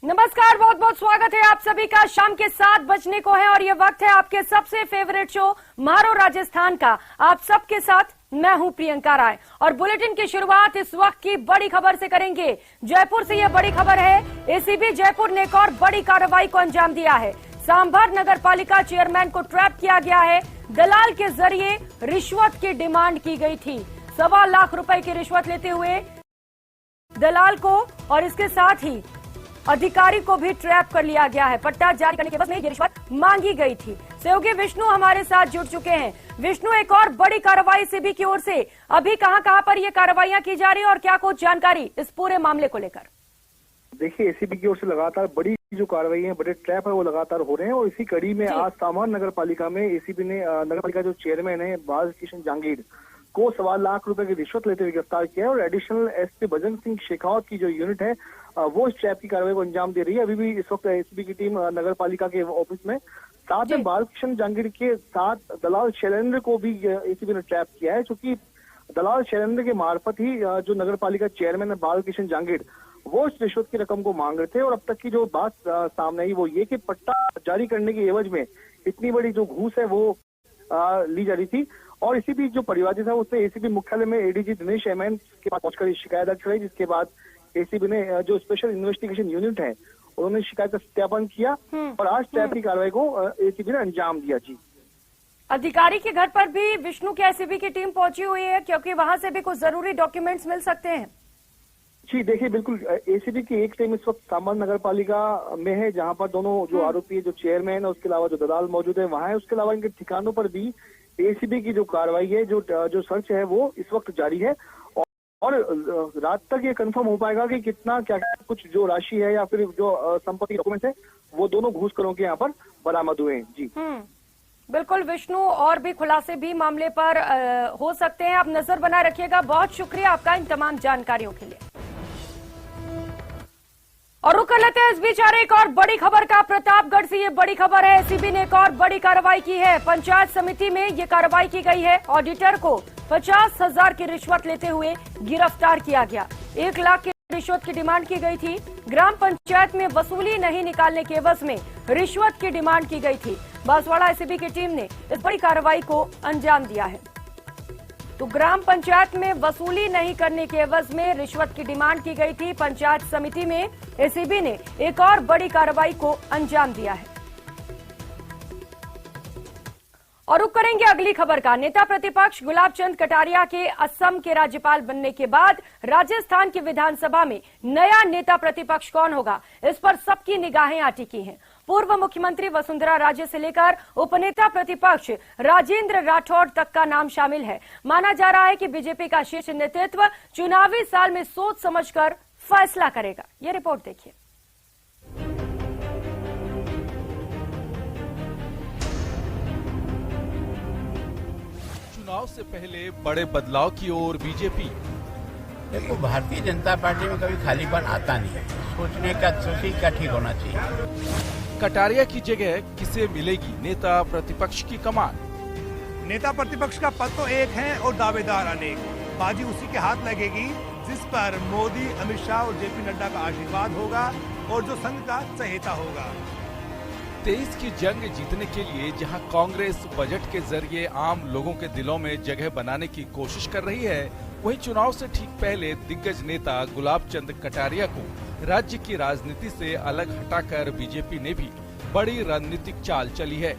नमस्कार, बहुत बहुत स्वागत है आप सभी का। शाम के 7 बजने को है और ये वक्त है आपके सबसे फेवरेट शो मारो राजस्थान का। आप सबके साथ मैं हूं प्रियंका राय और बुलेटिन की शुरुआत इस वक्त की बड़ी खबर से करेंगे। जयपुर से यह बड़ी खबर है, एसीबी जयपुर ने एक और बड़ी कार्रवाई को अंजाम दिया है। सांभर नगर पालिका चेयरमैन को ट्रैप किया गया है। दलाल के जरिए रिश्वत की डिमांड की गई थी। 1.25 लाख रुपए की रिश्वत लेते हुए दलाल को और इसके साथ ही अधिकारी को भी ट्रैप कर लिया गया है। पट्टा जारी करने के एवज में ये रिश्वत मांगी गई थी। सहयोगी विष्णु हमारे साथ जुड़ चुके हैं। विष्णु, एक और बड़ी कार्रवाई एसीबी की ओर से अभी कहां पर ये कार्रवाइयां की जा रही है और क्या कुछ जानकारी इस पूरे मामले को लेकर? देखिए, एसीबी की ओर से लगातार बड़ी जो कार्रवाई है, बड़े ट्रैप है, वो लगातार हो रहे हैं और इसी कड़ी में आज सांभर नगर पालिका में एसीबी ने नगर पालिका जो चेयरमैन है बालकृष्ण जांगीर को 1.25 लाख रुपए की रिश्वत लेते हुए गिरफ्तार किया है और एडिशनल एसपी बजरंग सिंह शेखावत की जो यूनिट है वो इस ट्रैप की कार्रवाई को अंजाम दे रही है। अभी भी इस वक्त एसीबी की टीम नगर पालिका के ऑफिस में, साथ में बालकृष्ण जांगीर के साथ दलाल शैलेंद्र को भी एसीबी ने ट्रैप किया है, क्योंकि दलाल शैलेंद्र के मार्फत ही जो नगर पालिका चेयरमैन है बालकृष्ण जांगीर वो इस रिश्वत की रकम को मांग रहे थे। और अब तक की जो बात सामने आई वो ये कि पट्टा जारी करने के एवज में इतनी बड़ी जो घूस है वो ली जा रही थी। और इसी बीच जो परिवादी था उसने एसीबी मुख्यालय में एडीजी दिनेश एमएन के पास पहुंचकर शिकायत दर्ज कराई, जिसके बाद एसीबी ने जो स्पेशल इन्वेस्टिगेशन यूनिट है उन्होंने शिकायत का सत्यापन किया और आज ट्रैप की कार्रवाई को एसीबी ने अंजाम दिया। जी, अधिकारी के घर पर भी विष्णु की एसीबी की टीम पहुंची हुई है, क्योंकि वहां से भी कुछ जरूरी डॉक्यूमेंट्स मिल सकते हैं। जी देखिए, बिल्कुल एसीबी की एक टीम इस वक्त सांभर नगर पालिका में है, जहां पर दोनों जो आरोपी जो चेयरमैन है उसके अलावा जो दलाल मौजूद है वहां है। उसके अलावा इनके ठिकानों पर भी एसीबी की जो कार्रवाई है, जो सर्च है वो इस वक्त जारी है और रात तक ये कंफर्म हो पाएगा कि कितना क्या कुछ जो राशि है या फिर जो संपत्ति डॉक्यूमेंट है वो दोनों घूसखोरों के यहाँ पर बरामद हुए हैं। जी बिल्कुल विष्णु, और भी खुलासे भी मामले पर हो सकते हैं। आप नजर बनाए रखिएगा। बहुत शुक्रिया आपका इन तमाम जानकारियों के लिए। और रुक कर लेते हैं इस बीच एक और बड़ी खबर का। प्रतापगढ़ से ये बड़ी खबर है, एसीबी ने एक और बड़ी कार्रवाई की है। पंचायत समिति में ये कार्रवाई की गई है। ऑडिटर को 50,000 की रिश्वत लेते हुए गिरफ्तार किया गया। 1 लाख की रिश्वत की डिमांड की गई थी। ग्राम पंचायत में वसूली नहीं निकालने के एवज में रिश्वत की डिमांड की गई थी। बांसवाड़ा एसीबी की टीम ने इस बड़ी कार्रवाई को अंजाम दिया है। तो ग्राम पंचायत में वसूली नहीं करने के एवज में रिश्वत की डिमांड की गई थी। पंचायत समिति में एसीबी ने एक और बड़ी कार्रवाई को अंजाम दिया है। और रुक करेंगे अगली खबर का। नेता प्रतिपक्ष गुलाब चंद कटारिया के असम के राज्यपाल बनने के बाद राजस्थान की विधानसभा में नया नेता प्रतिपक्ष कौन होगा, इस पर सबकी निगाहें टिकी हैं। पूर्व मुख्यमंत्री वसुंधरा राजे से लेकर उपनेता प्रतिपक्ष राजेंद्र राठौड़ तक का नाम शामिल है। माना जा रहा है कि बीजेपी का शीर्ष नेतृत्व चुनावी साल में सोच समझकर फैसला करेगा। ये रिपोर्ट देखिए। चुनाव से पहले बड़े बदलाव की ओर बीजेपी। देखो, भारतीय जनता पार्टी में कभी खालीपन आता नहीं है। सोचने का तरीका ठीक होना चाहिए। कटारिया की जगह किसे मिलेगी नेता प्रतिपक्ष की कमान? नेता प्रतिपक्ष का पद तो एक है और दावेदार अनेक। बाजी उसी के हाथ लगेगी जिस पर मोदी, अमित शाह और जेपी नड्डा का आशीर्वाद होगा और जो संघ का चहेता होगा। 23 की जंग जीतने के लिए जहां कांग्रेस बजट के जरिए आम लोगों के दिलों में जगह बनाने की कोशिश कर रही है, वहीं चुनाव से ठीक पहले दिग्गज नेता गुलाब चंद कटारिया को राज्य की राजनीति से अलग हटाकर बीजेपी ने भी बड़ी रणनीतिक चाल चली है।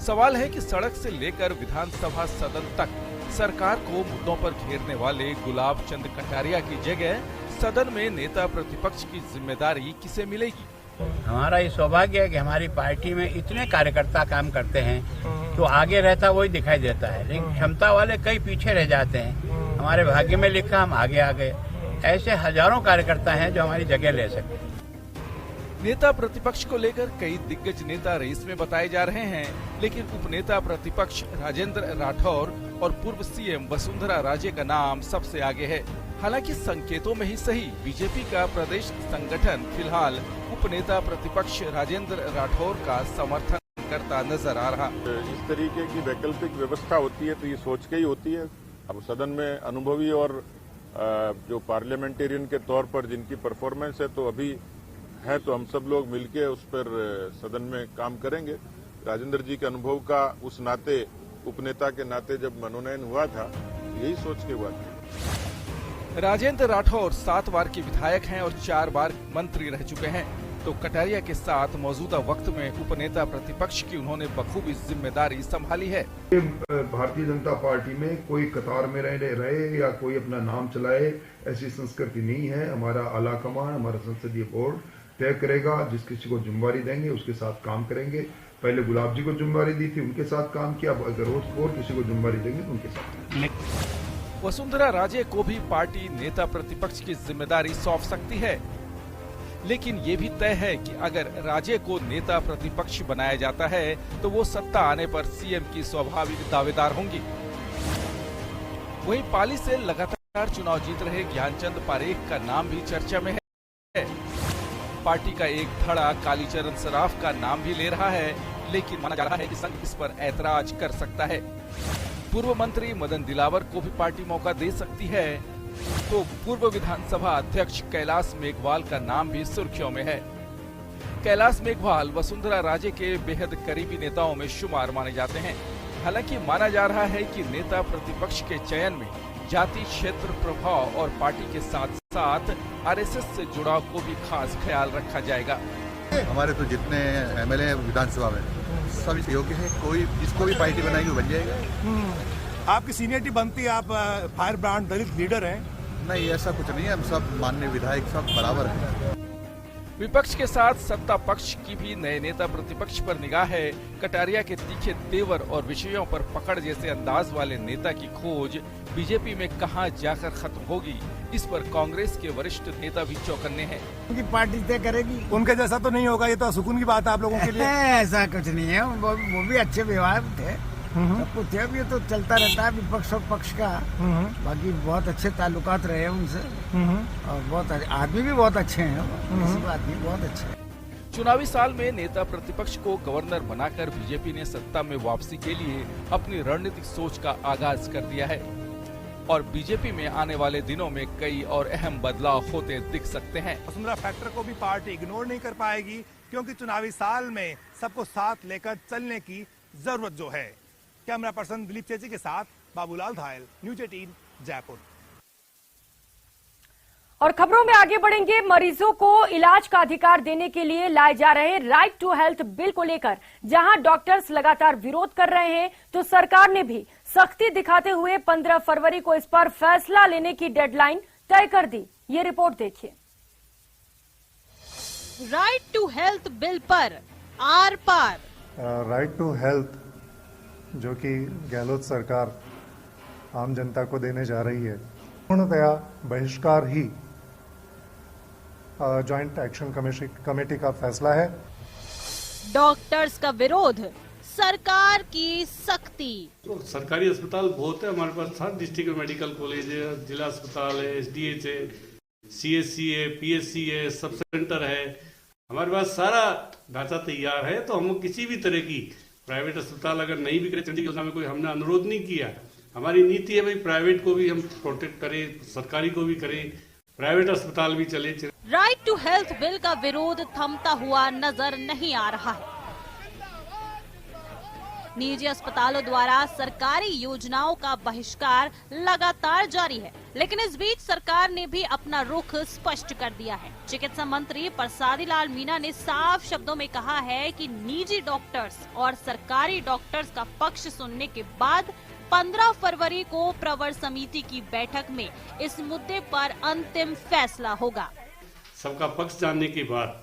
सवाल है कि सड़क से लेकर विधानसभा सदन तक सरकार को मुद्दों पर घेरने वाले गुलाब चंद कटारिया की जगह सदन में नेता प्रतिपक्ष की जिम्मेदारी किसे मिलेगी? हमारा ये सौभाग्य है कि हमारी पार्टी में इतने कार्यकर्ता काम करते हैं, तो आगे रहता वही दिखाई देता है, लेकिन क्षमता वाले कई पीछे रह जाते हैं। हमारे भाग्य में लिखा हम आगे आ गए। ऐसे हजारों कार्यकर्ता हैं जो हमारी जगह ले सकते हैं। नेता प्रतिपक्ष को लेकर कई दिग्गज नेता रेस में बताए जा रहे हैं, लेकिन उपनेता प्रतिपक्ष राजेंद्र राठौड़ और पूर्व सीएम वसुंधरा राजे का नाम सबसे आगे है। हालांकि संकेतों में ही सही, बीजेपी का प्रदेश संगठन फिलहाल उपनेता प्रतिपक्ष राजेंद्र राठौड़ का समर्थन करता नजर आ रहा। इस तरीके की वैकल्पिक व्यवस्था होती है तो ये सोच के ही होती है। अब सदन में अनुभवी और जो पार्लियामेंटेरियन के तौर पर जिनकी परफॉर्मेंस है, तो अभी है तो हम सब लोग मिलके उस पर सदन में काम करेंगे। राजेंद्र जी के अनुभव का उस नाते, उपनेता के नाते जब मनोनयन हुआ था, यही सोच के हुआ था। राजेंद्र राठौर 7 बार के विधायक हैं और 4 बार मंत्री रह चुके हैं, तो कटारिया के साथ मौजूदा वक्त में उपनेता प्रतिपक्ष की उन्होंने बखूबी जिम्मेदारी संभाली है। भारतीय जनता पार्टी में कोई कतार में रहे या कोई अपना नाम चलाए, ऐसी संस्कृति नहीं है। हमारा आला कमान, हमारा संसदीय बोर्ड तय करेगा। जिस किसी को जिम्मेदारी देंगे उसके साथ काम करेंगे। पहले गुलाब जी को जिम्मेदारी दी थी, उनके साथ काम किया। अगर और किसी को जिम्मेदारी देंगे तो उनके साथ। वसुंधरा राजे को भी पार्टी नेता प्रतिपक्ष की जिम्मेदारी सौंप सकती है, लेकिन ये भी तय है कि अगर राजे को नेता प्रतिपक्ष बनाया जाता है तो वो सत्ता आने पर सीएम की स्वाभाविक दावेदार होंगी। वहीं पाली से लगातार चुनाव जीत रहे ज्ञानचंद पारेख का नाम भी चर्चा में है। पार्टी का एक धड़ा कालीचरण सराफ का नाम भी ले रहा है, लेकिन माना जा रहा है कि संघ इस पर ऐतराज कर सकता है। पूर्व मंत्री मदन दिलावर को भी पार्टी मौका दे सकती है, तो पूर्व विधानसभा अध्यक्ष कैलाश मेघवाल का नाम भी सुर्खियों में है। कैलाश मेघवाल वसुंधरा राजे के बेहद करीबी नेताओं में शुमार माने जाते हैं। हालांकि माना जा रहा है कि नेता प्रतिपक्ष के चयन में जाति, क्षेत्र, प्रभाव और पार्टी के साथ साथ आरएसएस से जुड़ाव को भी खास ख्याल रखा जाएगा। हमारे तो जितने एमएलए विधानसभा में सभी योग्य है, कोई जिसको भी पार्टी बनाएगी वो बन जाएगा। आपकी सीनियरिटी बनती है, आप फायर ब्रांड दलित लीडर हैं। नहीं, ऐसा कुछ नहीं है। हम सब माननीय विधायक सब बराबर हैं। विपक्ष के साथ सत्ता पक्ष की भी नए नेता प्रतिपक्ष पर निगाह है। कटारिया के तीखे तेवर और विषयों पर पकड़ जैसे अंदाज वाले नेता की खोज बीजेपी में कहां जाकर खत्म होगी, इस पर कांग्रेस के वरिष्ठ नेता भी चौकन्ने हैं। उनकी पार्टी तय करेगी। उनके जैसा तो नहीं होगा, ये तो सुकून की बात है आप लोगों के लिए। ऐसा कुछ नहीं है, वो भी अच्छे व्यवहार थे, सब कुछ थे। अब ये तो चलता रहता है विपक्ष और पक्ष का। बाकी बहुत अच्छे ताल्लुकात रहे हैं उनसे, और बहुत आदमी भी बहुत अच्छे हैं। आदमी बहुत अच्छे हैं। चुनावी साल में नेता प्रतिपक्ष को गवर्नर बनाकर बीजेपी ने सत्ता में वापसी के लिए अपनी रणनीतिक सोच का आगाज कर दिया है, और बीजेपी में आने वाले दिनों में कई और अहम बदलाव होते दिख सकते हैं। वसुंधरा फैक्टर को भी पार्टी इग्नोर नहीं कर पाएगी, क्योंकि चुनावी साल में सबको साथ लेकर चलने की जरूरत जो है। कैमरा पर्सन दिलीप चेची के साथ बाबूलाल धायल, न्यूज 18 जयपुर। और खबरों में आगे बढ़ेंगे। मरीजों को इलाज का अधिकार देने के लिए लाए जा रहे राइट टू हेल्थ बिल को लेकर जहां डॉक्टर्स लगातार विरोध कर रहे हैं, तो सरकार ने भी सख्ती दिखाते हुए 15 फरवरी को इस पर फैसला लेने की डेडलाइन तय कर दी। ये रिपोर्ट देखिए। राइट टू हेल्थ बिल पर आर पार। राइट टू हेल्थ जो कि गहलोत सरकार आम जनता को देने जा रही है, पूर्णतया बहिष्कार ही जॉइंट एक्शन कमेटी का फैसला है। डॉक्टर्स का विरोध, सरकार की सख्ती। तो सरकारी अस्पताल बहुत है हमारे पास, 7 डिस्ट्रिक्ट मेडिकल कॉलेज है, जिला अस्पताल है, एसडीएच है, सीएससी है, पीएससी है, सब सेंटर है। हमारे पास सारा ढांचा तैयार है, तो हम किसी भी तरह की प्राइवेट अस्पताल अगर नहीं भी करें, चंडीगढ़ योजना में कोई हमने अनुरोध नहीं किया। हमारी नीति है भाई प्राइवेट को भी हम प्रोटेक्ट करें, सरकारी को भी करें, प्राइवेट अस्पताल भी चले। राइट टू हेल्थ बिल का विरोध थमता हुआ नजर नहीं आ रहा है। निजी अस्पतालों द्वारा सरकारी योजनाओं का बहिष्कार लगातार जारी है, लेकिन इस बीच सरकार ने भी अपना रुख स्पष्ट कर दिया है। चिकित्सा मंत्री प्रसादी लाल मीणा ने साफ शब्दों में कहा है कि निजी डॉक्टर्स और सरकारी डॉक्टर्स का पक्ष सुनने के बाद 15 फरवरी को प्रवर समिति की बैठक में इस मुद्दे पर अंतिम फैसला होगा। सबका पक्ष जानने के बाद,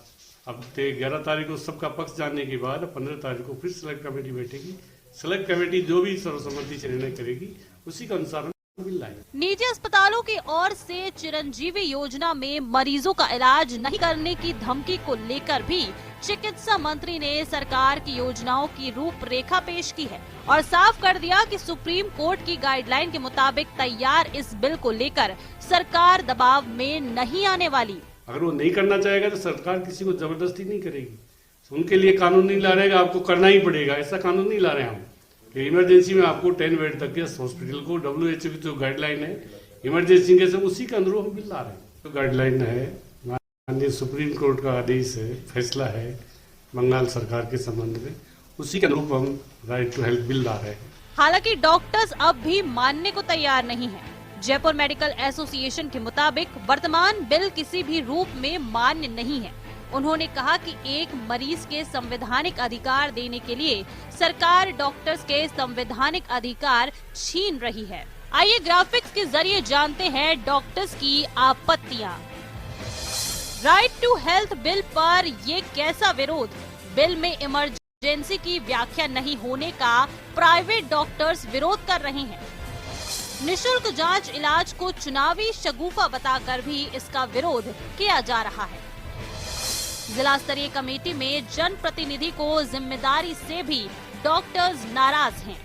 अब 11 तारीख को सबका पक्ष जानने के बाद 15 तारीख को फिर सिलेक्ट कमेटी बैठेगी। सिलेक्ट कमेटी जो भी सर्वसम्मति से निर्णय करेगी उसी के अनुसार बिल लाएंगे। निजी अस्पतालों की ओर से चिरंजीवी योजना में मरीजों का इलाज नहीं करने की धमकी को लेकर भी चिकित्सा मंत्री ने सरकार की योजनाओं की रूपरेखा पेश की है और साफ कर दिया कि सुप्रीम कोर्ट की गाइडलाइन के मुताबिक तैयार इस बिल को लेकर सरकार दबाव में नहीं आने वाली। अगर वो नहीं करना चाहेगा तो सरकार किसी को जबरदस्ती नहीं करेगी। उनके लिए कानून नहीं ला रहे, आपको करना ही पड़ेगा, ऐसा कानून नहीं ला रहे हम। इमरजेंसी में आपको 10 बेड तक के हॉस्पिटल को WHO की जो गाइडलाइन है इमरजेंसी के सब उसी के अनुरूप हम बिल ला रहे हैं। तो गाइडलाइन है माननीय सुप्रीम कोर्ट का आदेश है, फैसला है बंगाल सरकार के संबंध में, उसी के अनुरूप हम राइट टू हेल्थ बिल ला रहे हैं। हालांकि डॉक्टर्स अब भी मानने को तैयार नहीं हैं। जयपुर मेडिकल एसोसिएशन के मुताबिक वर्तमान बिल किसी भी रूप में मान्य नहीं है। उन्होंने कहा कि एक मरीज के संवैधानिक अधिकार देने के लिए सरकार डॉक्टर्स के संवैधानिक अधिकार छीन रही है। आइए ग्राफिक्स के जरिए जानते हैं डॉक्टर्स की आपत्तियां। राइट टू हेल्थ बिल पर ये कैसा विरोध? बिल में इमरजेंसी की व्याख्या नहीं होने का प्राइवेट डॉक्टर्स विरोध कर रहे हैं। निशुल्क जांच इलाज को चुनावी शगुफा बताकर भी इसका विरोध किया जा रहा है। जिला स्तरीय कमेटी में जनप्रतिनिधि को जिम्मेदारी से भी डॉक्टर्स नाराज हैं।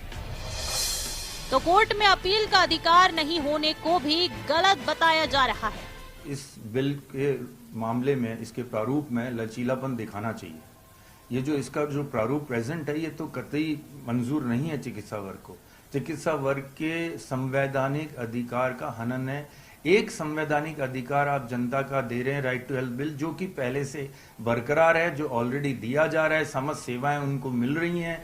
तो कोर्ट में अपील का अधिकार नहीं होने को भी गलत बताया जा रहा है। इस बिल के मामले में, इसके प्रारूप में लचीलापन दिखाना चाहिए। ये जो इसका जो प्रारूप प्रेजेंट है, ये तो कतई मंजूर नहीं है चिकित्सा वर्ग को। चिकित्सा वर्ग के संवैधानिक अधिकार का हनन है। एक संवैधानिक अधिकार आप जनता का दे रहे हैं, राइट टू हेल्थ बिल, जो कि पहले से बरकरार है, जो ऑलरेडी दिया जा रहा है, समस्त सेवाएं उनको मिल रही हैं।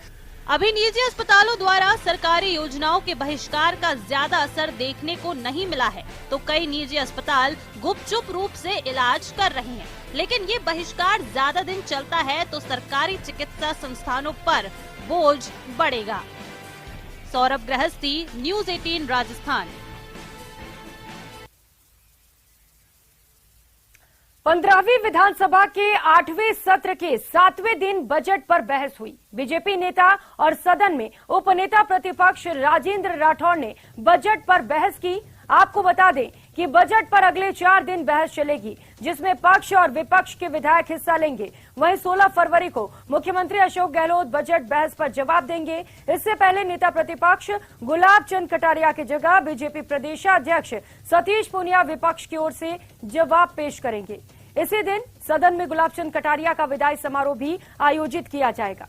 अभी निजी अस्पतालों द्वारा सरकारी योजनाओं के बहिष्कार का ज्यादा असर देखने को नहीं मिला है, तो कई निजी अस्पताल गुपचुप रूप से इलाज कर रहे हैं। लेकिन ये बहिष्कार ज्यादा दिन चलता है तो सरकारी चिकित्सा संस्थानों पर बोझ बढ़ेगा। सौरभ गृहस्थी, न्यूज़ 18 राजस्थान। 15वीं विधानसभा के 8वें सत्र के 7वें दिन बजट पर बहस हुई। बीजेपी नेता और सदन में उपनेता प्रतिपक्ष राजेंद्र राठौड़ ने बजट पर बहस की। आपको बता दें कि बजट पर अगले 4 दिन बहस चलेगी, जिसमें पक्ष और विपक्ष के विधायक हिस्सा लेंगे। वहीं 16 फरवरी को मुख्यमंत्री अशोक गहलोत बजट बहस पर जवाब देंगे। इससे पहले नेता प्रतिपक्ष गुलाब चंद कटारिया की जगह बीजेपी प्रदेशाध्यक्ष सतीश पूनिया विपक्ष की ओर से जवाब पेश करेंगे। इसी दिन सदन में गुलाब चंद कटारिया का विदाई समारोह भी आयोजित किया जाएगा।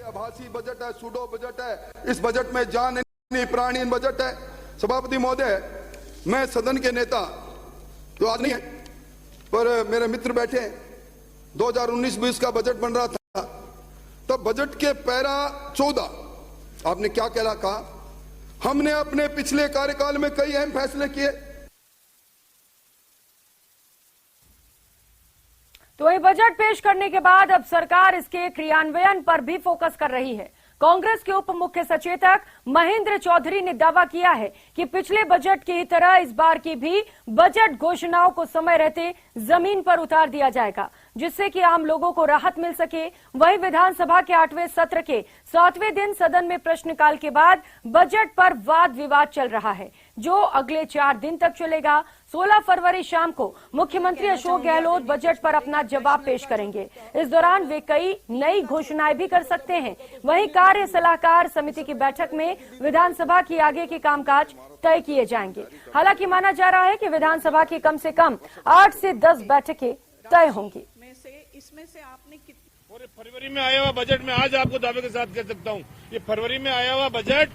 आभासी बजट है, सूडो बजट है। इस बजट में जान नहीं प्राणी बजट है। सभापति महोदय, मैं सदन के नेता तो आज नहीं है, पर मेरे मित्र बैठे। 2019-20 का बजट बन रहा था, तब बजट के पैरा 14 आपने क्या कहा? हमने अपने पिछले कार्यकाल में कई अहम फैसले किए। तो ये बजट पेश करने के बाद अब सरकार इसके क्रियान्वयन पर भी फोकस कर रही है। कांग्रेस के उप मुख्य सचेतक महेंद्र चौधरी ने दावा किया है कि पिछले बजट की तरह इस बार की भी बजट घोषणाओं को समय रहते जमीन पर उतार दिया जाएगा, जिससे कि आम लोगों को राहत मिल सके। वहीं विधानसभा के 8वें सत्र के 7वें दिन सदन में प्रश्नकाल के बाद बजट पर वाद विवाद चल रहा है, जो अगले 4 दिन तक चलेगा। 16 फरवरी शाम को मुख्यमंत्री अशोक गहलोत बजट पर अपना जवाब पेश करेंगे। इस दौरान वे कई नई घोषणाएं भी कर सकते हैं। वहीं कार्य सलाहकार समिति की बैठक में विधानसभा की आगे के कामकाज तय किए जाएंगे। हालांकि माना जा रहा है कि विधानसभा की कम से कम 8 से 10 बैठकें तय होंगी। इसमें से आपने कितनी? और फरवरी में आया हुआ बजट में आज आपको दावे के साथ कह सकता हूँ, ये फरवरी में आया हुआ बजट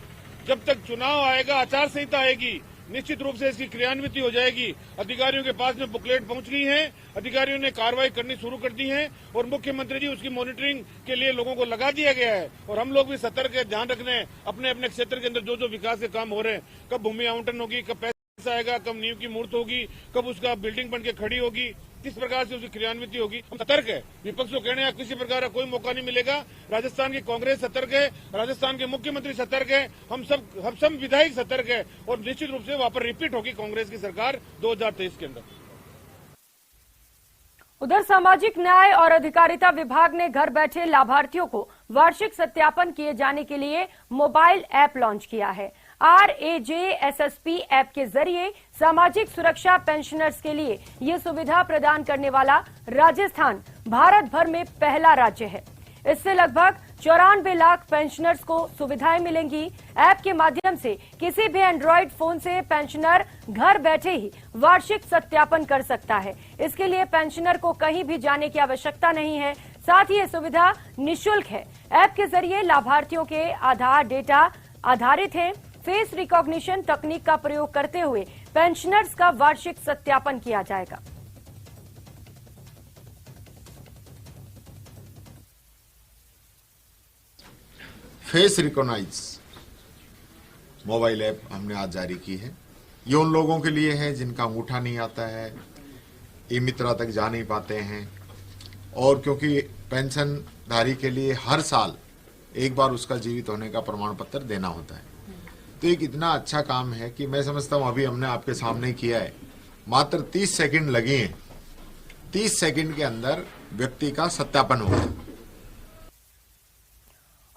जब तक चुनाव आएगा, आचार संहिता आएगी, निश्चित रूप से इसकी क्रियान्विति हो जाएगी। अधिकारियों के पास में बुकलेट पहुंच गई है, अधिकारियों ने कार्रवाई करनी शुरू कर दी है और मुख्यमंत्री जी उसकी मॉनिटरिंग के लिए लोगों को लगा दिया गया है। और हम लोग भी सतर्क है, ध्यान रखने अपने अपने क्षेत्र के अंदर जो जो विकास के काम हो रहे हैं, कब भूमि आवंटन होगी, कब पैसा आएगा, कब नींव की मूर्त होगी, कब उसका बिल्डिंग बन के खड़ी होगी, किस प्रकार से उसकी क्रियान्विति होगी। हम सतर्क है। विपक्ष को कहने का किसी प्रकार का कोई मौका नहीं मिलेगा। राजस्थान की कांग्रेस सतर्क है, राजस्थान के मुख्यमंत्री सतर्क है, हम सब विधायक सतर्क है और निश्चित रूप से वहां पर रिपीट होगी कांग्रेस की सरकार 2023 के अंदर। उधर सामाजिक न्याय और अधिकारिता विभाग ने घर बैठे लाभार्थियों को वार्षिक सत्यापन किए जाने के लिए मोबाइल ऐप लॉन्च किया है। RAJSSP ऐप के जरिए सामाजिक सुरक्षा पेंशनर्स के लिए ये सुविधा प्रदान करने वाला राजस्थान भारत भर में पहला राज्य है। इससे लगभग 94 लाख पेंशनर्स को सुविधाएं मिलेंगी। ऐप के माध्यम से किसी भी एंड्रॉइड फोन से पेंशनर घर बैठे ही वार्षिक सत्यापन कर सकता है। इसके लिए पेंशनर को कहीं भी जाने की आवश्यकता नहीं है। साथ ही ये सुविधा निःशुल्क है। ऐप के जरिए लाभार्थियों के आधार डेटा आधारित है। फेस रिकॉग्निशन तकनीक का प्रयोग करते हुए पेंशनर्स का वार्षिक सत्यापन किया जाएगा। फेस रिकॉग्नाइज मोबाइल ऐप हमने आज जारी की है। ये उन लोगों के लिए है जिनका अंगूठा नहीं आता है, ई मित्रा तक जा नहीं पाते हैं, और क्योंकि पेंशनधारी के लिए हर साल एक बार उसका जीवित होने का प्रमाण पत्र देना होता है, तो एक इतना अच्छा काम है कि मैं समझता हूं अभी हमने आपके सामने किया है, मात्र 30 सेकंड लगे हैं, 30 सेकंड के अंदर व्यक्ति का सत्यापन होगा।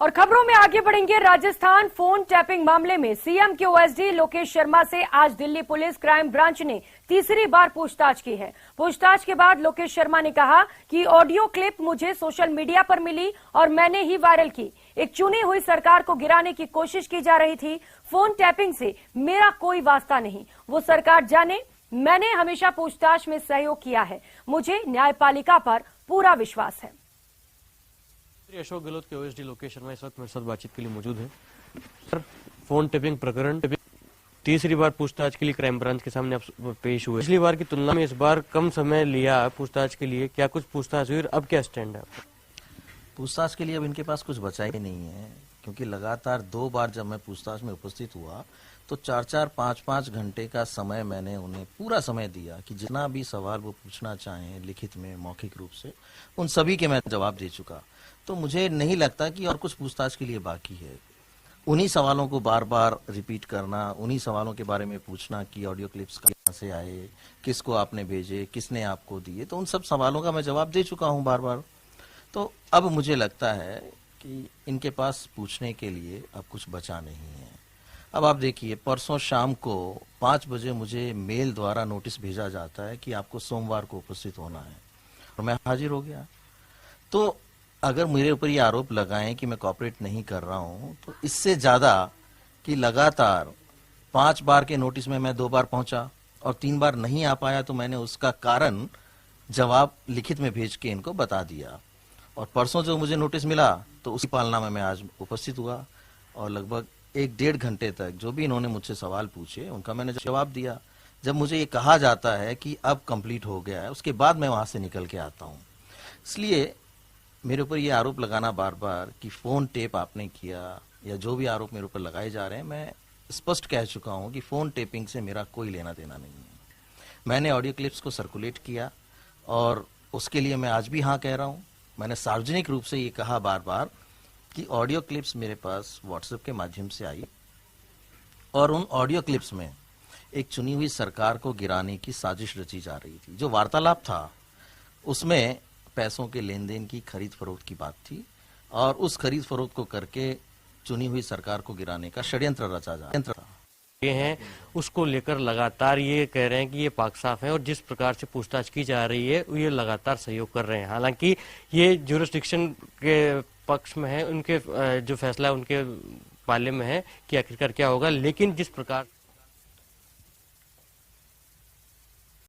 और खबरों में आगे बढ़ेंगे। राजस्थान फोन टैपिंग मामले में सीएम के ओएसडी लोकेश शर्मा से आज दिल्ली पुलिस क्राइम ब्रांच ने तीसरी बार पूछताछ की है। पूछताछ के बाद लोकेश शर्मा ने कहा कि ऑडियो क्लिप मुझे सोशल मीडिया पर मिली और मैंने ही वायरल की। एक चुनी हुई सरकार को गिराने की कोशिश की जा रही थी। फोन टैपिंग से मेरा कोई वास्ता नहीं, वो सरकार जाने। मैंने हमेशा पूछताछ में सहयोग किया है, मुझे न्यायपालिका पर पूरा विश्वास है। अशोक गहलोत के ओएसडी लोकेश शर्मा इस वक्त मेरे साथ बातचीत के लिए मौजूद है। सर, फोन टेपिंग प्रकरण तीसरी बार पूछताछ के लिए क्राइम ब्रांच के सामने आप पेश हुए। पिछली बार की तुलना में इस बार कम समय लिया पूछताछ के लिए, क्या कुछ पूछताछ हुई और अब क्या स्टैंड है आपका? पूछताछ के लिए अब इनके पास कुछ बचा ही नहीं है, क्योंकि लगातार 2 बार जब मैं पूछताछ में उपस्थित हुआ तो 4-4, 5-5 घंटे का समय मैंने उन्हें पूरा समय दिया कि जितना भी सवाल वो पूछना चाहें लिखित में, मौखिक रूप से, उन सभी के मैं जवाब दे चुका। तो मुझे नहीं लगता कि और कुछ पूछताछ के लिए बाकी है। उन्हीं सवालों को बार बार रिपीट करना, उन्हीं सवालों के बारे में पूछना कि ऑडियो क्लिप्स कहाँ से आए, किसको आपने भेजे, किसने आपको दिए, तो उन सब सवालों का मैं जवाब दे चुका हूँ बार बार। तो अब मुझे लगता है कि इनके पास पूछने के लिए अब कुछ बचा नहीं है। अब आप देखिए, परसों शाम को 5 बजे मुझे मेल द्वारा नोटिस भेजा जाता है कि आपको सोमवार को उपस्थित होना है, और मैं हाजिर हो गया। तो अगर मेरे ऊपर ये आरोप लगाएं कि मैं कॉपरेट नहीं कर रहा हूं, तो इससे ज्यादा कि लगातार 5 बार के नोटिस में मैं 2 बार पहुंचा और 3 बार नहीं आ पाया, तो मैंने उसका कारण जवाब लिखित में भेज के इनको बता दिया। और परसों जो मुझे नोटिस मिला तो उसी पालना में मैं आज उपस्थित हुआ, और लगभग 1-1.5 घंटे तक जो भी इन्होंने मुझसे सवाल पूछे उनका मैंने जवाब दिया। जब मुझे ये कहा जाता है कि अब कंप्लीट हो गया है, उसके बाद मैं वहां से निकल के आता हूं। इसलिए मेरे ऊपर ये आरोप लगाना बार बार कि फोन टेप आपने किया, या जो भी आरोप मेरे ऊपर लगाए जा रहे हैं, मैं स्पष्ट कह चुका हूं कि फोन टेपिंग से मेरा कोई लेना देना नहीं है। मैंने ऑडियो क्लिप्स को सर्कुलेट किया और उसके लिए मैं आज भी हाँ कह रहा हूं। मैंने सार्वजनिक रूप से ये कहा बार बार कि ऑडियो क्लिप्स मेरे पास व्हाट्सएप के माध्यम से आई, और उन ऑडियो क्लिप्स में एक चुनी हुई सरकार को गिराने की साजिश रची जा रही थी। जो वार्तालाप था उसमें पैसों के लेन देन की, खरीद फरोख्त की बात थी, और उस खरीद फरोख्त को करके चुनी हुई सरकार को गिराने का षड्यंत्र रचा जा रहा था। ये हैं उसको लेकर लगातार ये कह रहे हैं कि ये पाक साफ है, और जिस प्रकार से पूछताछ की जा रही है ये लगातार सहयोग कर रहे हैं। हालांकि ये ज्यूरिसडिक्शन के पक्ष में है, उनके जो फैसला है उनके पाले में है कि आखिरकार क्या होगा, लेकिन जिस प्रकार